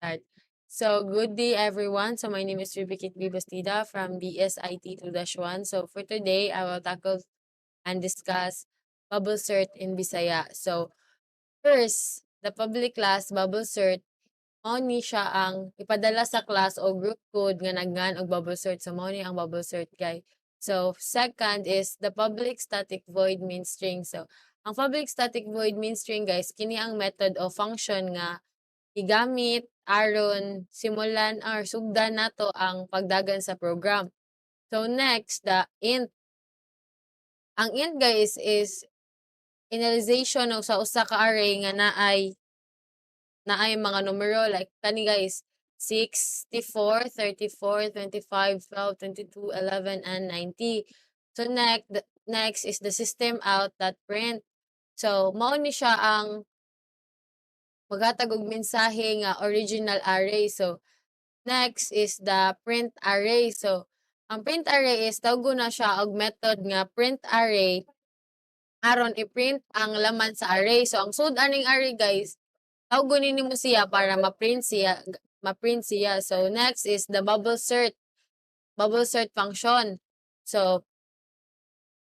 Start. So, good day everyone. So, my name is Rubikit B. Bastida from BSIT 2-1. So, for today, I will tackle and discuss bubble cert in Bisaya. So, first, the public class bubble cert, mao ni siya ang ipadala sa class o group code nga nagngan og bubble cert. So, mao ni ang bubble cert, guys. So, second is the public static void main string. So, ang public static void main string, guys, kini ang method o function nga igamit aron simulan or sugdan nato ang pagdagan sa program. So next, the int. Ang int guys is initialization o sa usa ka array nga naay mga numero like kani guys 64, 34, 25, 12, 22, 11 and 90. So next is the system out that print. So mao ni siya ang maghatag og mensahe nga original array. So next is the print array. So, ang print array is tawgo na siya og method nga print array aron i-print ang laman sa array. So, ang sud aning array guys, tawgo nimo siya para ma-print siya. So, next is the bubble cert function. So,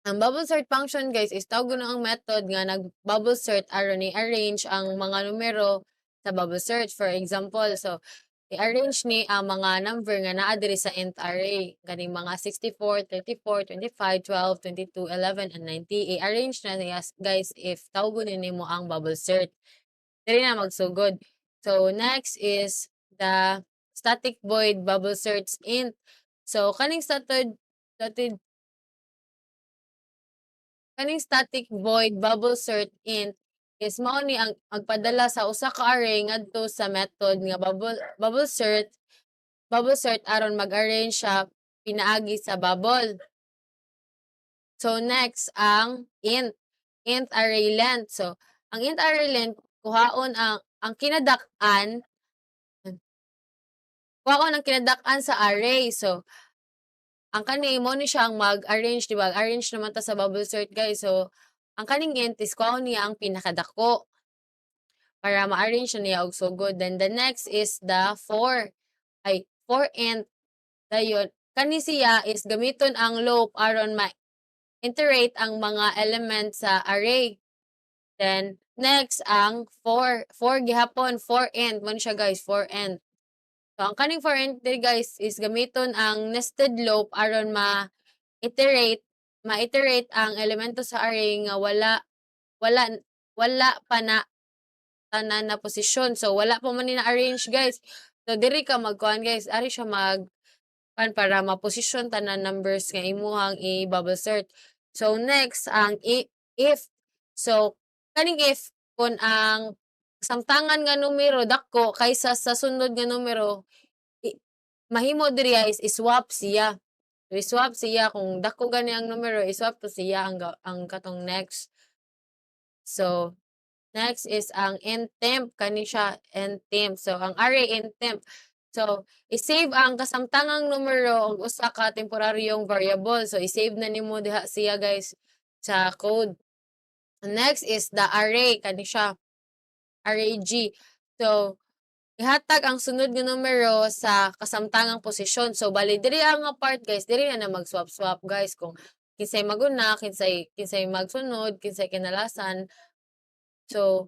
ang bubble sort function guys is tawag na ang method nga nag-bubble sort aron i-arrange ang mga numero sa bubble search. For example, so i-arrange ni ang mga number nga naa diri sa int array. Ganing mga 64, 34, 25, 12, 22, 11, and 90. I-arrange na niya guys if tawag nimo ang bubble sort. Diri na magsugod. So next is the static void bubble search int. So kaning static void bubble sort int is mao ni ang agpadala sa usa ka array ngadto sa method nga bubble sort aron mag-arrange siya pinaagi sa bubble. So next ang int array length. So ang int array length kuhaon ang kinadak-an sa array. So ang kani mo ni siyang mag-arrange, di ba? Arrange naman ta sa bubble sort guys. So, ang kaning int is kuhaon niya ang pinakadako para ma-arrange niya og sugod. Then the next is the for int. Dayon, kani siya is gamiton ang loop aron ma-iterate ang mga element sa array. Then next ang for gihapon for int man siya guys, for int. So, ang kaning for int guys is gamiton ang nested loop aron ma-iterate ang elemento sa array nga wala wala pa na tanan na posisyon. So wala pa man ni na-arrange guys. So diri ka magkuhan guys, ari siya para maposisyon tanan numbers nga imuhang i-bubble sort. So next ang if. So kaning if kun ang samtangan nga numero dako kaysa sa sunod nga numero, mahimo diri is i-swap siya. So, i-swap siya kung dako gani ang numero, i-swap to siya ang katong next. So, next is ang ntemp kani siya ntemp. So, ang array ntemp. So, i-save ang kasamtangang numero og usa ka temporaryong variable. So, i-save na nimo diha siya guys sa code. Next is the array kani siya. Array G. So, ihatag ang sunod nga numero sa kasamtangang posisyon. So, bali, diri ang part, guys, diri na mag-swap-swap, guys, kung kinsay maguna, kinsay magsunod, kinsay kinalasan. So,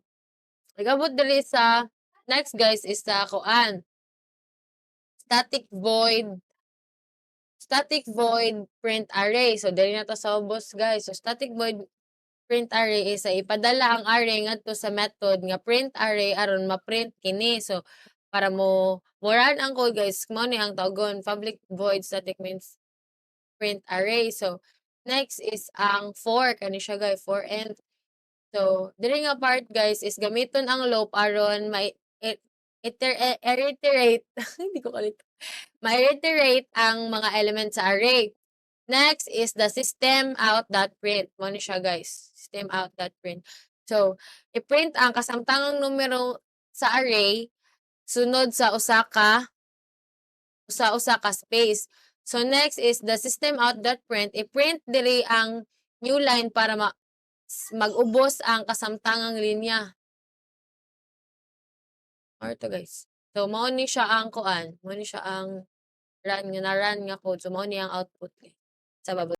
nagabot diri sa, next, guys, is sa kuan. Static void print array. So, diri na to sa ubos, guys. So, static void print array is ipadala ang array ngadto sa method nga print array aron ma-print kini. So para mo run ang code guys, mo ni ang tawgon public void static means print array. So next is ang for kani siya guys, for int. So diri nga part guys is gamiton ang loop aron reiterate hindi ko kalit. Ma-reiterate ang mga element sa array. Next is the system out.print. Mo ni siya guys. System out.print. So, i-print ang kasamtangang numero sa array sunod sa usa ka space. So next is the system out.print. I-print diri ang new line para mag-ubos ang kasamtangang linya. Or to guys. So mao ni siya ang kuan, mao ni siya ang run nga na-run nga code, so mao ni ang output ni sa bubble